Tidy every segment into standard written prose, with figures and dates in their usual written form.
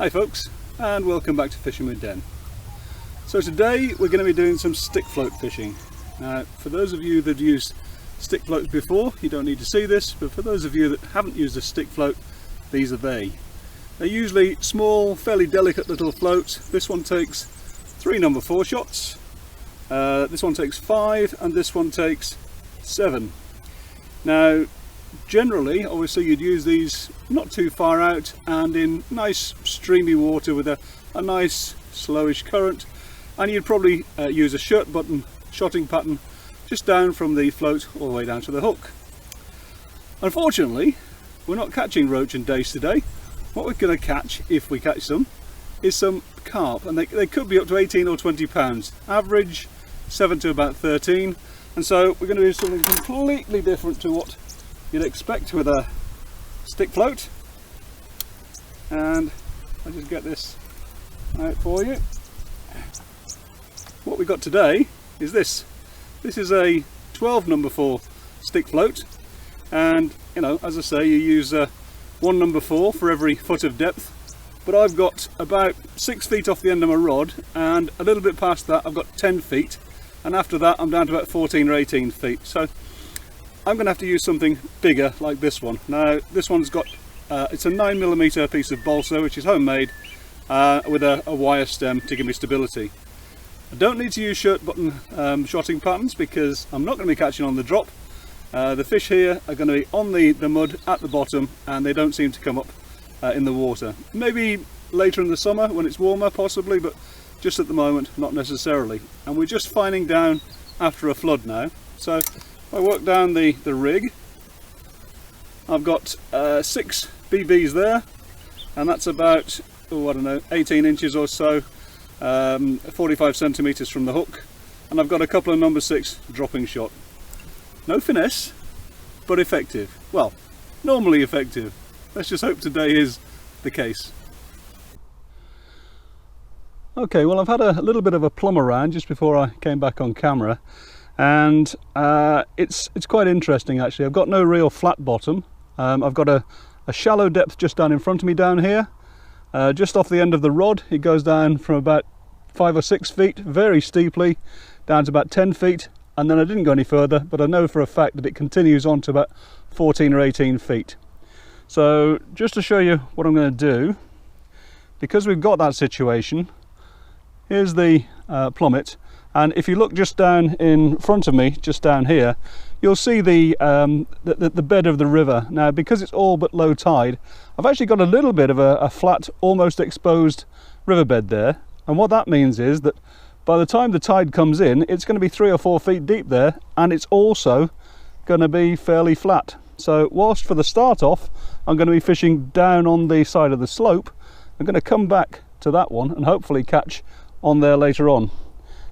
Hi folks, and welcome back to Fishing with Den. So today we're going to be doing some stick float fishing. Now for those of you that have used stick floats before, you don't need to see this, but for those of you that haven't used a stick float, these are they. They're usually small, fairly delicate little floats. This one takes 3 number 4 shots, this one takes 5, and this one takes 7. Now generally, obviously you'd use these not too far out and in nice streamy water with a nice slowish current, and you'd probably use a shirt button shotting pattern just down from the float all the way down to the hook. Unfortunately, we're not catching roach and dace today. What we're going to catch, if we catch some, is some carp, and they could be up to 18 or 20 pounds. Average 7 to about 13, and so we're going to do something completely different to what you'd expect with a stick float. And I'll just get this out for you. What we got today is this. This is a 12 number 4 stick float, and you know, as I say, you use 1 number 4 for every foot of depth, but I've got about 6 feet off the end of my rod, and a little bit past that I've got 10 feet, and after that I'm down to about 14 or 18 feet. So I'm going to have to use something bigger like this one. Now this one's got, it's a 9mm piece of balsa, which is homemade, with a wire stem to give me stability. I don't need to use shirt button shotting patterns because I'm not going to be catching on the drop. The fish here are going to be on the mud at the bottom, and they don't seem to come up in the water. Maybe later in the summer when it's warmer possibly, but just at the moment not necessarily. And we're just finding down after a flood now. So I work down the rig. I've got 6 BBs there, and that's about, oh, I don't know, 18 inches or so, 45 centimeters from the hook, and I've got a couple of number 6 dropping shot. No finesse, but effective. Well, normally effective. Let's just hope today is the case. Okay, well, I've had a little bit of a plumb around just before I came back on camera, and it's quite interesting actually. I've got no real flat bottom. I've got a shallow depth just down in front of me down here, just off the end of the rod. It goes down from about 5 or 6 feet very steeply down to about 10 feet, and then I didn't go any further, but I know for a fact that it continues on to about 14 or 18 feet. So just to show you what I'm going to do, because we've got that situation, here's the plummet, and if you look just down in front of me, just down here, you'll see the bed of the river. Now, because it's all but low tide, I've actually got a little bit of a flat, almost exposed riverbed there, and what that means is that by the time the tide comes in, it's going to be 3 or 4 feet deep there, and it's also going to be fairly flat. So whilst for the start off I'm going to be fishing down on the side of the slope, I'm going to come back to that one and hopefully catch on there later on.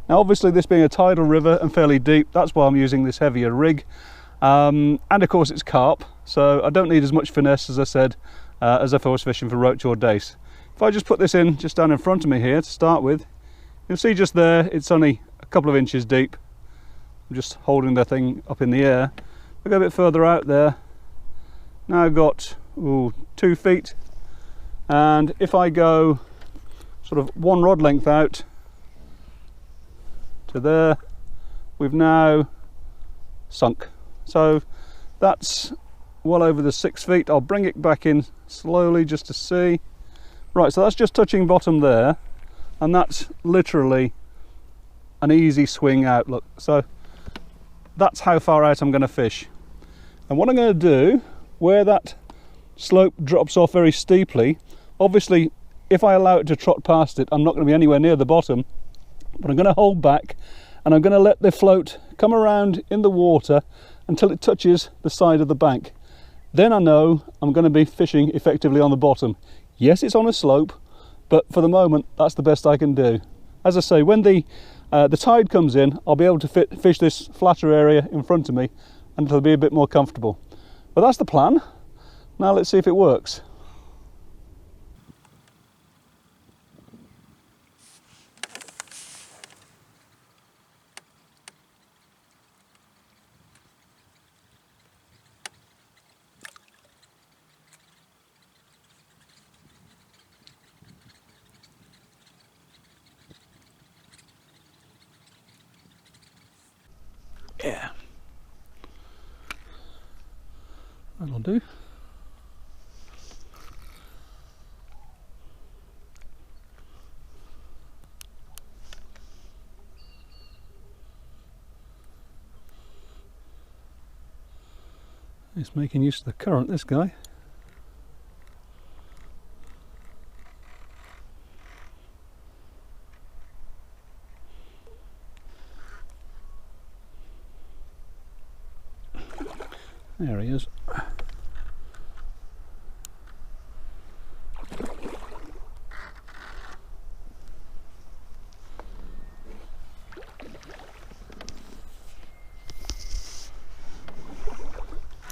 Now obviously, this being a tidal river and fairly deep, that's why I'm using this heavier rig, and of course it's carp, so I don't need as much finesse, as I said, as if I was fishing for roach or dace. If I just put this in just down in front of me here to start with, you'll see just there it's only a couple of inches deep. I'm just holding the thing up in the air. I go a bit further out there, now I've got 2 feet, and if I go sort of 1 rod length out to there, we've now sunk. So that's well over the 6 feet. I'll bring it back in slowly just to see. Right, so that's just touching bottom there, and that's literally an easy swing out. Look, so that's how far out I'm going to fish. And what I'm going to do, where that slope drops off very steeply, obviously if I allow it to trot past it, I'm not going to be anywhere near the bottom, but I'm going to hold back and I'm going to let the float come around in the water until it touches the side of the bank. Then I know I'm going to be fishing effectively on the bottom. Yes, it's on a slope, but for the moment that's the best I can do. As I say, when the tide comes in, I'll be able to fish this flatter area in front of me, and it'll be a bit more comfortable. But that's the plan. Now let's see if it works. He's making use of the current, this guy. There he is.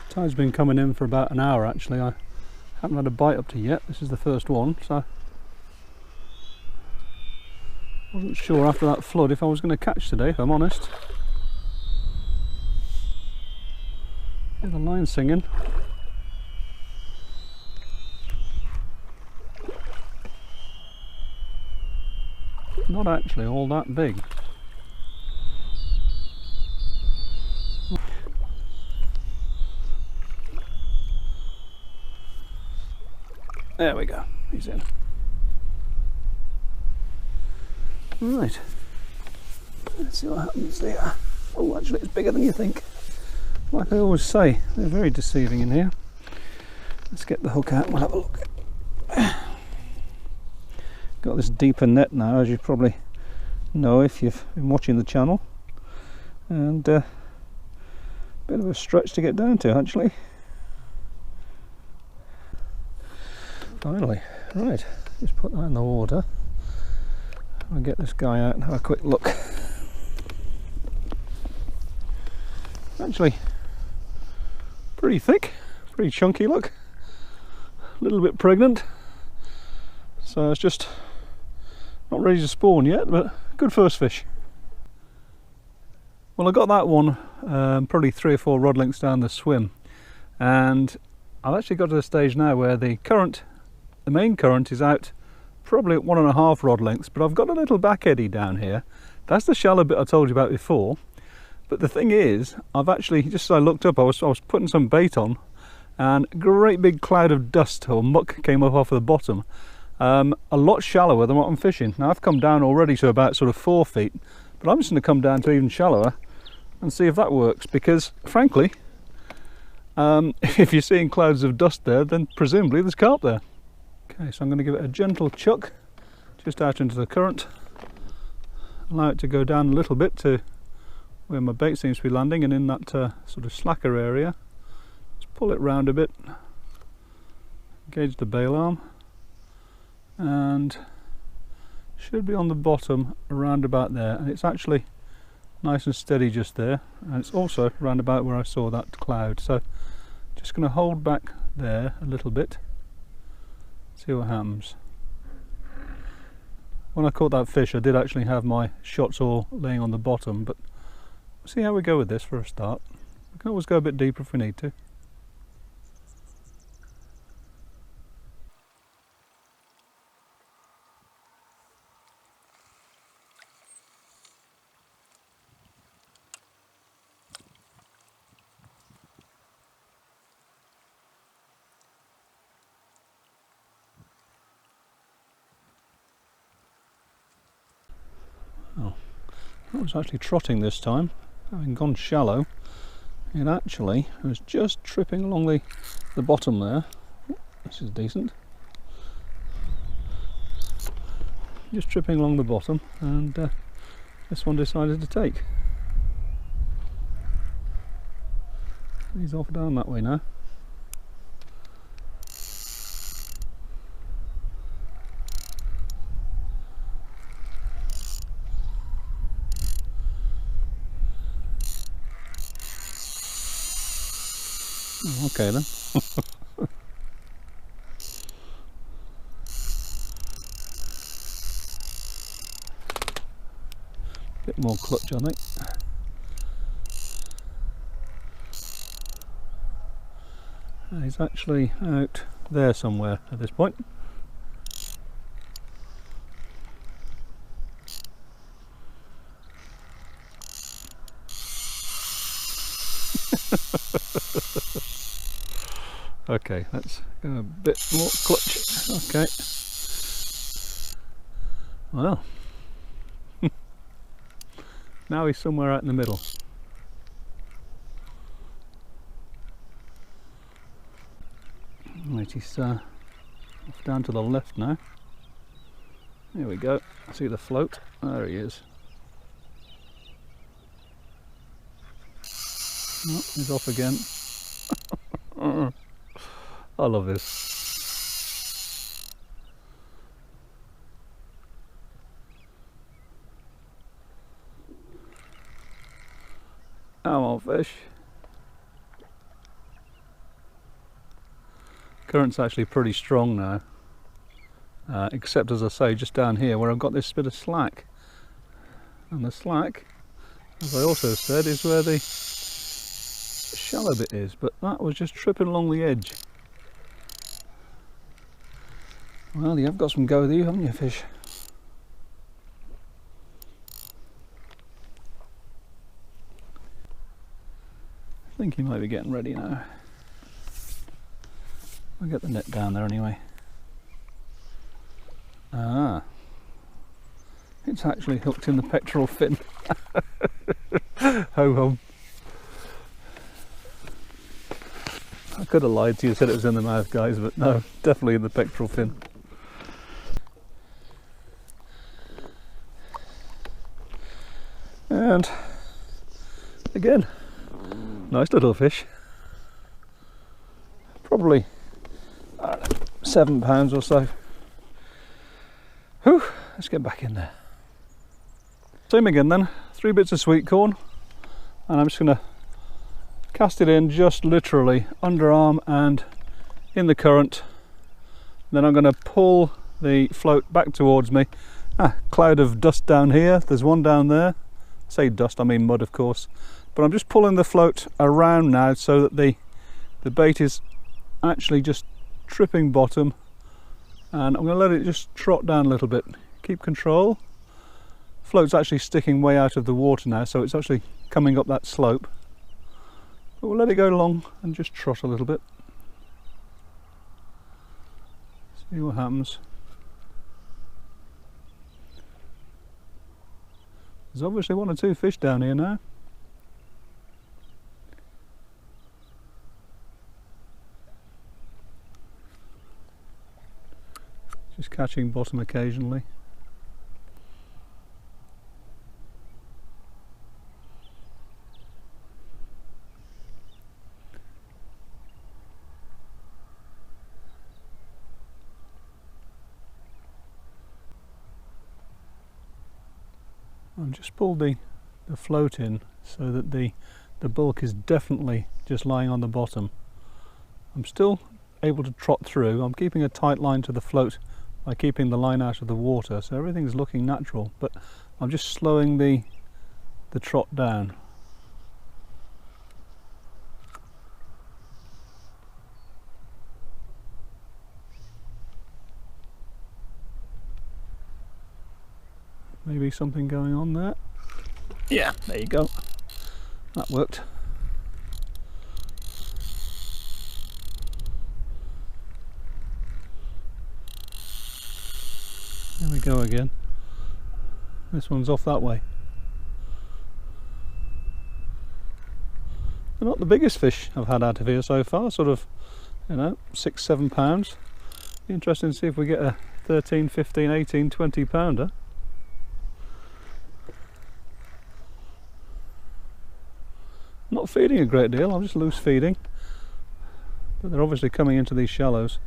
Tide's been coming in for about an hour actually. I haven't had a bite up to yet. This is the first one, so I wasn't sure after that flood if I was going to catch today, if I'm honest. Hear the line singing. Not actually all that big. There we go, he's in. Right, let's see what happens there. Oh, actually it's bigger than you think. Like I always say, they're very deceiving in here. Let's get the hook out and we'll have a look. Got this deeper net now, as you probably know if you've been watching the channel. And bit of a stretch to get down to actually. Finally, right, just put that in the water. I'll get this guy out and have a quick look. Actually, pretty thick, pretty chunky look. A little bit pregnant. So it's just not ready to spawn yet, but good first fish. Well, I got that one probably 3 or 4 rod lengths down the swim, and I've actually got to the stage now where the main current is out probably at 1.5 rod lengths, but I've got a little back eddy down here. That's the shallow bit I told you about before. But the thing is, I've actually, just as I looked up, I was putting some bait on, and a great big cloud of dust or muck came up off of the bottom. A lot shallower than what I'm fishing. Now I've come down already to about sort of 4 feet, but I'm just going to come down to even shallower and see if that works, because frankly, if you're seeing clouds of dust there, then presumably there's carp there. Okay, so I'm going to give it a gentle chuck just out into the current, allow it to go down a little bit to where my bait seems to be landing, and in that sort of slacker area, just pull it round a bit, engage the bail arm, and should be on the bottom around about there, and it's actually nice and steady just there, and it's also round about where I saw that cloud. So just going to hold back there a little bit, see what happens. When I caught that fish I did actually have my shots all laying on the bottom, but we'll see how we go with this for a start. We can always go a bit deeper if we need to. Oh, that was actually trotting this time, having gone shallow. It actually was just tripping along the bottom there. This is decent. Just tripping along the bottom, and this one decided to take. He's off down that way now. Okay then. Bit more clutch, I think. He's actually out there somewhere at this point. Okay, let's go a bit more clutch. Okay. Well, now he's somewhere out in the middle. Right, he's off down to the left now. Here we go. See the float? There he is. Oh, he's off again. I love this. Come on, fish. Current's actually pretty strong now, except, as I say, just down here where I've got this bit of slack. And the slack, as I also said, is where the shallow bit is, but that was just tripping along the edge. Well, you have got some go with you, haven't you, fish? I think he might be getting ready now. I'll get the net down there anyway. Ah, it's actually hooked in the pectoral fin. Ho hum. I could have lied to you, said it was in the mouth, guys, but no, definitely in the pectoral fin. And again, nice little fish. Probably £7 or so. Whew, let's get back in there. Same again then, 3 bits of sweet corn, and I'm just going to cast it in just literally underarm and in the current. Then I'm going to pull the float back towards me. Cloud of dust down here, there's one down there. I say dust, I mean mud, of course. But I'm just pulling the float around now so that the bait is actually just tripping bottom, and I'm going to let it just trot down a little bit. Keep control. Float's actually sticking way out of the water now, so it's actually coming up that slope. But we'll let it go along and just trot a little bit. See what happens. There's obviously 1 or 2 fish down here now. Just catching bottom occasionally. I've just pulled the float in so that the bulk is definitely just lying on the bottom. I'm still able to trot through. I'm keeping a tight line to the float by keeping the line out of the water, so everything's looking natural, but I'm just slowing the trot down. Maybe something going on there. Yeah, there you go. That worked. There we go again. This one's off that way. They're not the biggest fish I've had out of here so far, sort of, you know, 6-7 pounds. Be interesting to see if we get a 13, 15, 18, 20 pounder. Not feeding a great deal, I'm just loose feeding, but they're obviously coming into these shallows.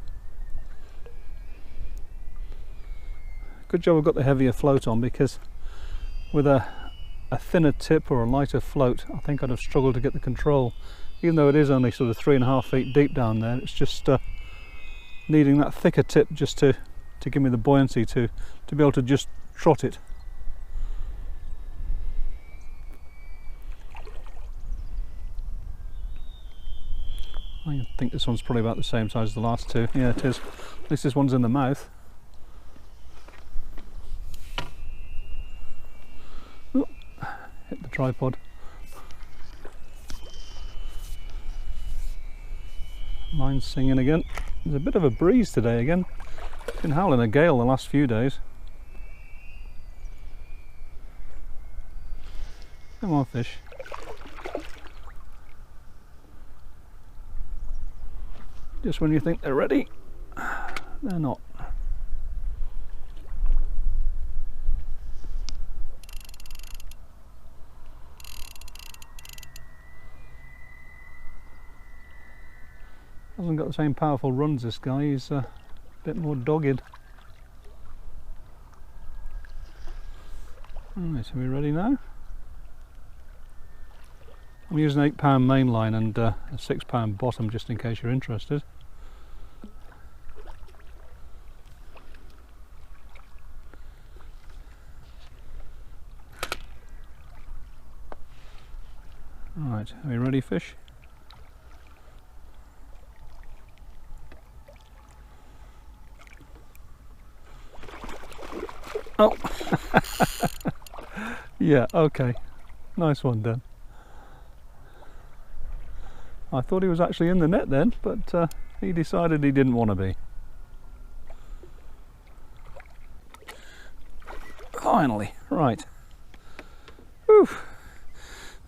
Good job I've got the heavier float on, because with a thinner tip or a lighter float I think I'd have struggled to get the control. Even though it is only sort of 3.5 feet deep down there, it's just needing that thicker tip just to give me the buoyancy to be able to just trot it. I think this one's probably about the same size as the last 2. Yeah, it is. At least this one's in the mouth. Ooh, hit the tripod. Line's singing again. There's a bit of a breeze today again. It's been howling a gale the last few days. Come on, fish. just when you think they're ready, they're not. Hasn't got the same powerful runs, this guy. He's a bit more dogged. Right, are we ready now? I'm using an 8-pound main line and a 6-pound bottom, just in case you're interested. Right, are we ready, fish? Oh, yeah, okay, nice one, Dan. I thought he was actually in the net then, but he decided he didn't want to be. Finally, right. Whew.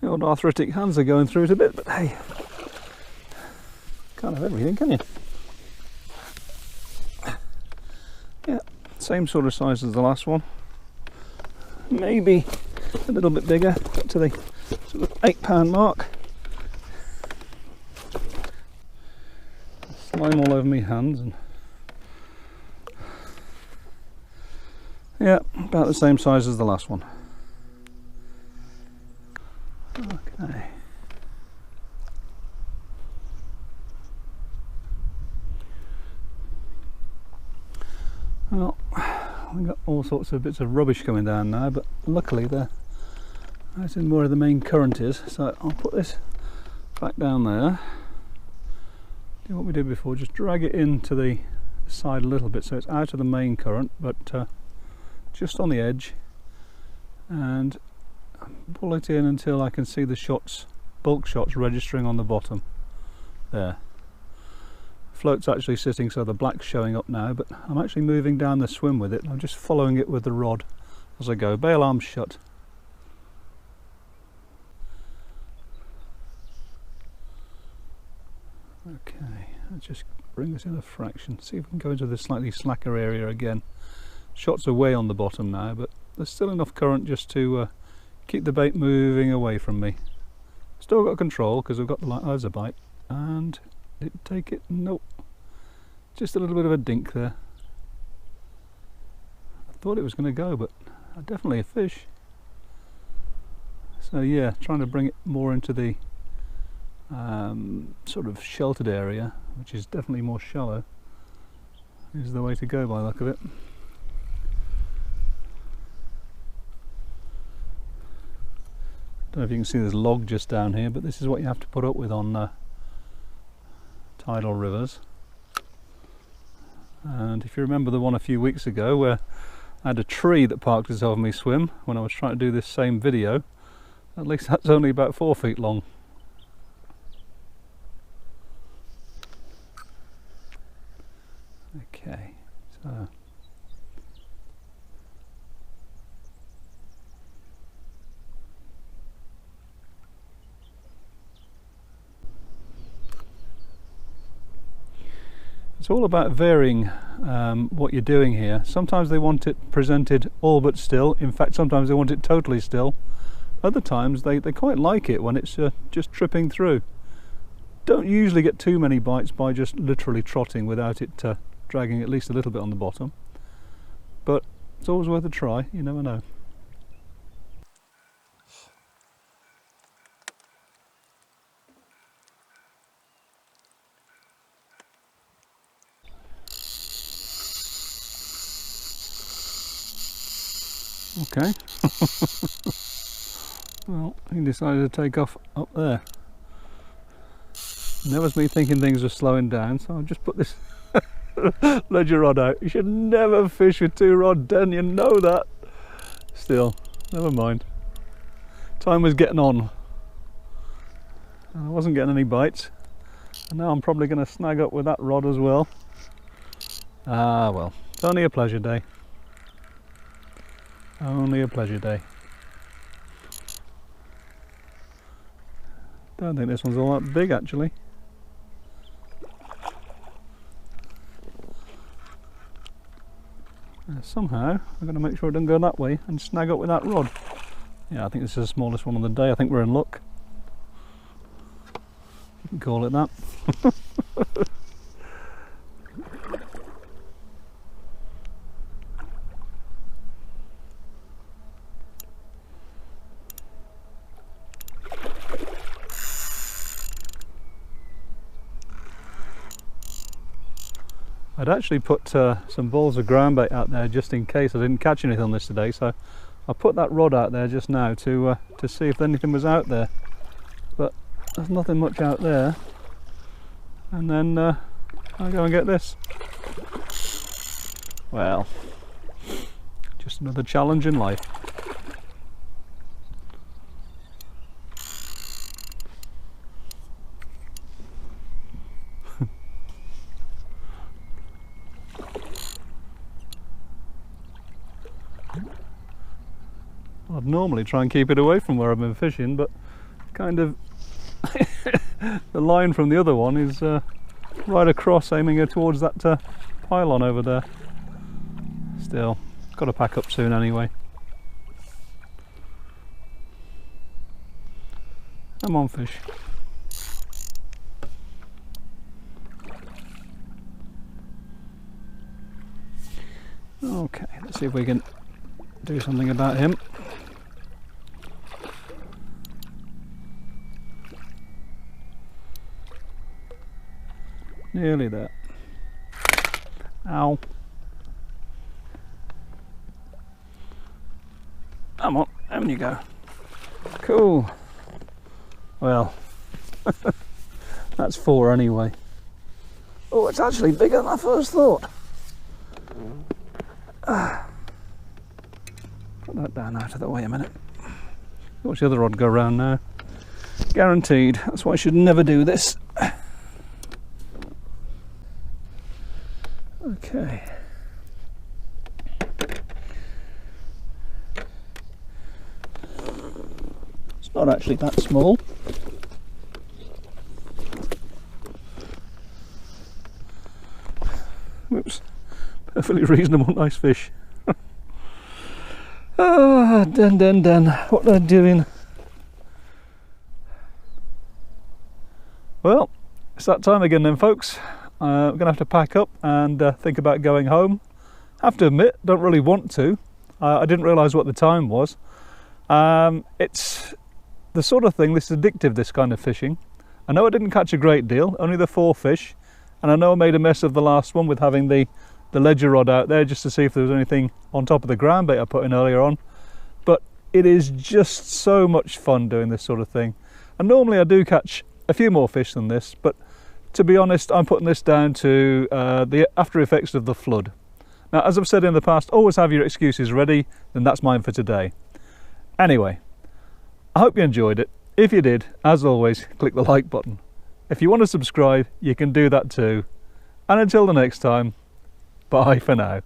The old arthritic hands are going through it a bit, but hey, can't have everything, can you? Yeah, same sort of size as the last one. Maybe a little bit bigger, up to the sort of 8-pound mark. Slime all over my hands, and yeah, about the same size as the last one. Okay. Well, we've got all sorts of bits of rubbish coming down now, but luckily that's in where the main current is, so I'll put this back down there. Do what we did before, just drag it into the side a little bit so it's out of the main current, but just on the edge, and pull it in until I can see the shots, bulk shots, registering on the bottom there. Float's actually sitting, so the black's showing up now, but I'm actually moving down the swim with it. I'm just following it with the rod as I go. Bail arms shut. Okay, let's just bring this in a fraction. See if we can go into the slightly slacker area again. Shot's away on the bottom now, but there's still enough current just to keep the bait moving away from me. Still got control because we've got the light. Oh, there's a bite, and didn't take it. Nope, just a little bit of a dink there. I thought it was going to go, but definitely a fish. So yeah, trying to bring it more into the sort of sheltered area, which is definitely more shallow, is the way to go by the look of it. Don't know if you can see this log just down here, but this is what you have to put up with on tidal rivers. And if you remember the one a few weeks ago where I had a tree that parked itself in my swim when I was trying to do this same video, at least that's only about 4 feet long. Okay, so it's all about varying what you're doing here. Sometimes they want it presented all but still. In fact, sometimes they want it totally still. Other times they quite like it when it's just tripping through. Don't usually get too many bites by just literally trotting without it dragging at least a little bit on the bottom. But it's always worth a try, you never know. Okay. Well, he decided to take off up there. And that was me thinking things were slowing down, so I'll just put this ledger rod out. You should never fish with 2-rod, Den, you know that. Still, never mind. Time was getting on. And I wasn't getting any bites. And now I'm probably going to snag up with that rod as well. Ah well, it's only a pleasure day. Only a pleasure day. Don't think this one's all that big actually. Somehow I'm going to make sure it doesn't go that way and snag up with that rod. Yeah, I think this is the smallest one of the day. I think we're in luck. You can call it that. I'd actually put some balls of ground bait out there just in case I didn't catch anything on this today, so I put that rod out there just now to see if anything was out there, but there's nothing much out there. And then I'll go and get this. Well, just another challenge in life. I'd normally try and keep it away from where I've been fishing, but kind of the line from the other one is right across, aiming her towards that pylon over there. Still, got to pack up soon anyway. Come on, fish. Okay, let's see if we can do something about him. Nearly there. Ow. Come on, down you go. Cool. Well, that's 4 anyway. Oh, it's actually bigger than I first thought. Put that down out of the way a minute. Watch the other rod go round now. Guaranteed. That's why I should never do this. Okay. It's not actually that small. Whoops. Perfectly reasonable, nice fish. Ah, dun. What they're doing. Well, it's that time again then, folks. We're going to have to pack up and think about going home. I have to admit, don't really want to. I didn't realise what the time was. It's the sort of thing, this is addictive, this kind of fishing. I know I didn't catch a great deal, only the 4 fish. And I know I made a mess of the last one with having the ledger rod out there just to see if there was anything on top of the ground bait I put in earlier on. But it is just so much fun doing this sort of thing. And normally I do catch a few more fish than this, but to be honest, I'm putting this down to the after effects of the flood. Now, as I've said in the past, always have your excuses ready, and that's mine for today. Anyway, I hope you enjoyed it. If you did, as always, click the like button. If you want to subscribe, you can do that too. And until the next time, bye for now.